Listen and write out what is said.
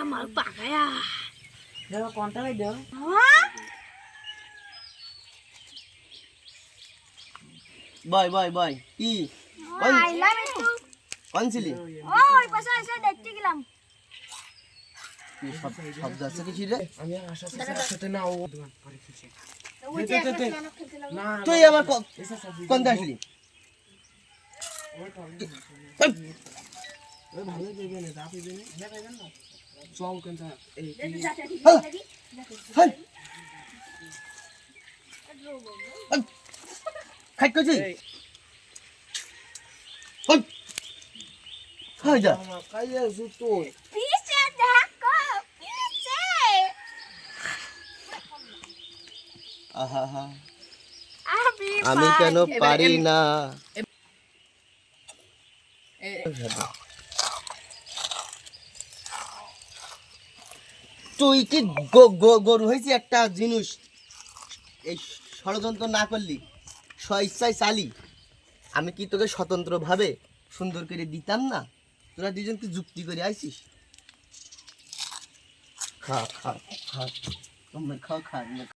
মাল পাকায়া দেখো কোনটা ভাই দেও বয় বয় বয় কি আইলাম একটু কোন ছিলি ওই পাশে এসে দেখতে গেলাম সব যাচ্ছে কি রে আমি আশা সাথে না ও দোকান করে খেলছে না তুই আমার কোন আসলি ওই ভালো দেবে না দা পেবে না দেবেন না চল কেন এই হাই খাই কইছি হাই হাই যা কাইয়া জুতো পিছে দেখো পিছে আহা হা আমি কেন পারি না তুই কি গরু হয়েছি একটা জিনিস এই ষড়যন্ত্র না করলি স্বেচ্ছায় চালি আমি কি তোকে স্বতন্ত্রভাবে সুন্দর করে দিতাম না তোরা দুজনকে যুক্তি করে আইছিস খা খা খা খা খা